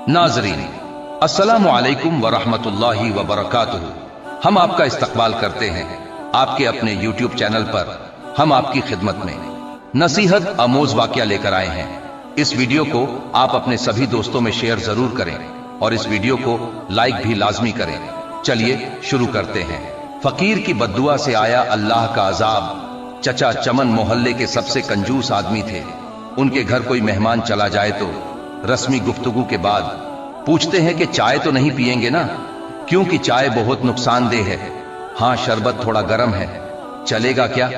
नाज़रीन, अस्सलामु अलैकुम वरहमतुल्लाहि वबरकातुहू। हम आपका इस्तकबाल करते हैं आपके अपने YouTube चैनल पर। हम आपकी खिदमत में नसीहत आमोज वाक़या लेकर आए हैं। इस वीडियो को आप अपने सभी दोस्तों में शेयर जरूर करें और इस वीडियो को लाइक भी लाजमी करें। चलिए शुरू करते हैं। फकीर की बद्दुआ से आया अल्लाह का अजाब। चचा चमन मोहल्ले के सबसे कंजूस आदमी थे। उनके घर कोई मेहमान चला जाए तो रस्मी गुफ्तगू के बाद पूछते हैं कि चाय तो नहीं पिएंगे ना, क्योंकि चाय बहुत नुकसानदेह है। हाँ, शरबत थोड़ा गर्म है, चलेगा क्या?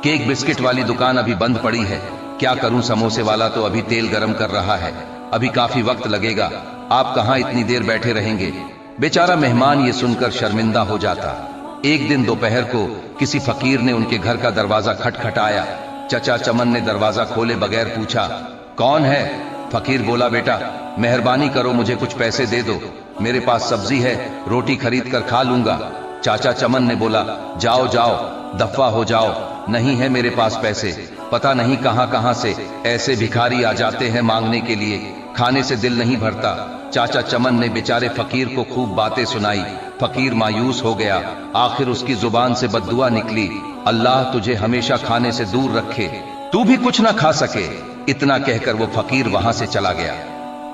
केक बिस्किट वाली दुकान अभी बंद पड़ी है, क्या करूं? समोसे वाला तो अभी तेल गरम कर रहा है, अभी काफी वक्त लगेगा, आप कहां इतनी देर बैठे रहेंगे? बेचारा मेहमान ये सुनकर शर्मिंदा हो जाता। एक दिन दोपहर को किसी फकीर ने उनके घर का दरवाजा खटखटाया। चचा चमन ने दरवाजा खोले बगैर पूछा, कौन है? फकीर बोला, बेटा मेहरबानी करो, मुझे कुछ पैसे दे दो, मेरे पास सब्जी है, रोटी खरीद कर खा लूंगा। चाचा चमन ने बोला, जाओ जाओ, दफा हो जाओ, नहीं है मेरे पास पैसे, पता नहीं कहां कहां से ऐसे भिखारी आ जाते हैं मांगने के लिए, खाने से दिल नहीं भरता। चाचा चमन ने बेचारे फकीर को खूब बातें सुनाई। फकीर मायूस हो गया। आखिर उसकी जुबान से बद्दुआ निकली, अल्लाह तुझे हमेशा खाने से दूर रखे, तू भी कुछ ना खा सके। इतना कहकर वो फकीर वहां से चला गया।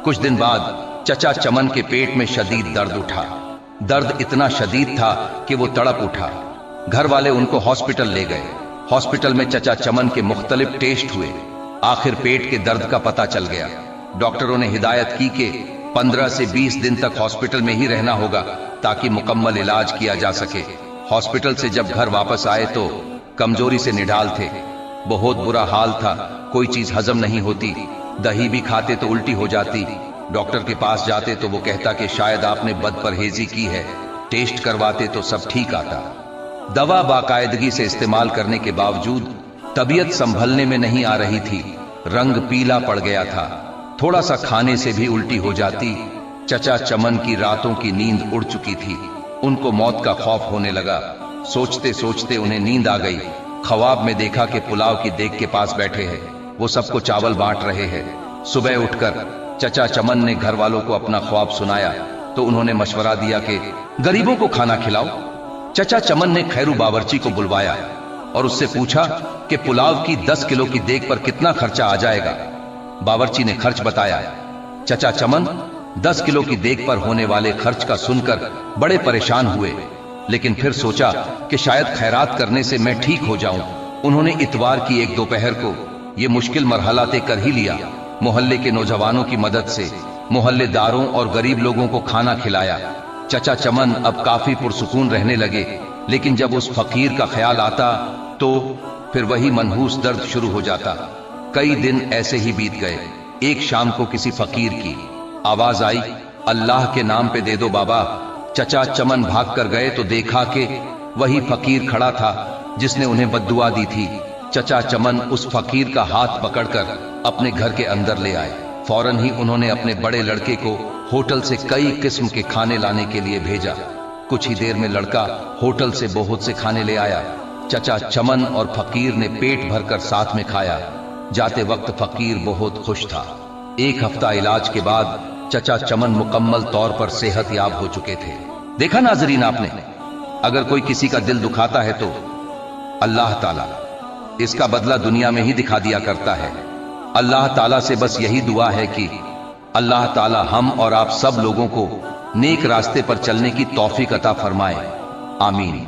कुछ दिन बाद चचा चमन के पेट में शदीद दर्द उठा। दर्द इतना शदीद था कि वो तड़प उठा। घर वाले उनको हॉस्पिटल ले गए। हॉस्पिटल में चचा चमन के मुख्तलिफ टेस्ट हुए। आखिर पेट के दर्द का पता चल गया। डॉक्टरों ने हिदायत की कि 15 से 20 दिन तक हॉस्पिटल में ही रहना होगा ताकि मुकम्मल इलाज किया जा सके। हॉस्पिटल से जब घर वापस आए तो कमजोरी से निढाल थे। बहुत बुरा हाल था, कोई चीज हजम नहीं होती, दही भी खाते तो उल्टी हो जाती। डॉक्टर के पास जाते तो वो कहता कि शायद आपने बदपरहेजी की है, टेस्ट करवाते तो सब ठीक आता। दवा बाकायदगी से इस्तेमाल करने के बावजूद तबीयत संभलने में नहीं आ रही थी। रंग पीला पड़ गया था, थोड़ा सा खाने से भी उल्टी हो जाती। चचा चमन की रातों की नींद उड़ चुकी थी। उनको मौत का खौफ होने लगा। सोचते सोचते उन्हें नींद आ गई। ख्वाब में देखा कि पुलाव की देग के पास बैठे हैं, वो सबको चावल बांट रहे हैं। सुबह उठकर चचा चमन ने घर वालों को अपना ख्वाब सुनाया तो उन्होंने मशवरा दिया कि गरीबों को खाना खिलाओ। चचा चमन ने खैरू बावर्ची को बुलवाया और उससे पूछा कि पुलाव की 10 किलो की देग पर कितना खर्चा आ जाएगा। बावर्ची ने खर्च बताया। चचा चमन 10 किलो की देग पर होने वाले खर्च का सुनकर बड़े परेशान हुए, लेकिन फिर सोचा कि शायद खैरात करने से मैं ठीक हो जाऊं। उन्होंने इतवार की एक दोपहर को यह मुश्किल मरहला तय कर ही लिया। मोहल्ले के नौजवानों की मदद से मोहल्लेदारों और गरीब लोगों को खाना खिलाया। चचा चमन अब काफी पुरसुकून रहने लगे, लेकिन जब उस फकीर का ख्याल आता तो फिर वही मनहूस दर्द शुरू हो जाता। कई दिन ऐसे ही बीत गए। एक शाम को किसी फकीर की आवाज आई, अल्लाह के नाम पे दे दो बाबा। चचा चमन भाग कर गए तो देखा कि वही फकीर खड़ा था जिसने उन्हें बद्दुआ दी थी। चचा चमन उस फकीर का हाथ पकड़कर अपने घर के अंदर ले आए। फौरन ही उन्होंने अपने बड़े लड़के को होटल से कई किस्म के खाने लाने के लिए भेजा। कुछ ही देर में लड़का होटल से बहुत से खाने ले आया। चचा चमन और फकीर ने पेट भरकर साथ में खाया। जाते वक्त फकीर बहुत खुश था। एक हफ्ता इलाज के बाद चचा चमन मुकम्मल तौर पर सेहत याब हो चुके थे। देखा नाजरीन आपने, अगर कोई किसी का दिल दुखाता है तो अल्लाह ताला इसका बदला दुनिया में ही दिखा दिया करता है। अल्लाह ताला से बस यही दुआ है कि अल्लाह ताला हम और आप सब लोगों को नेक रास्ते पर चलने की तौफीक अता फरमाए। आमीन।